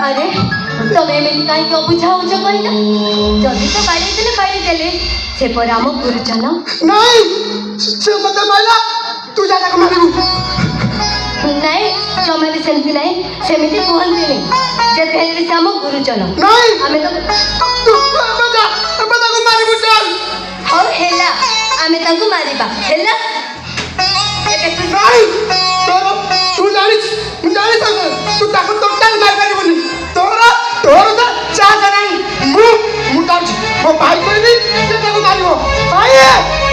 अरे तमे एमती कहीं अबुझा होच कहला जदि तो बाड़ी देले से पर आम गुरुजन नहीं से मते माइला तू जाना को मारिबू नहीं जमा भी सेमती नहीं सेमती कहते नहीं जब हेले से आम गुरुजन नहीं आमे तो तू बता को मारिबू चल हौ हेला आमे तांको मारिबा हेला एबे तू नहीं तू जानी तू ताको टोटल मार पारिबनी तोरा तो चाह नहीं मु तार मो भाई कोई नहीं से ताको मारिबो भाई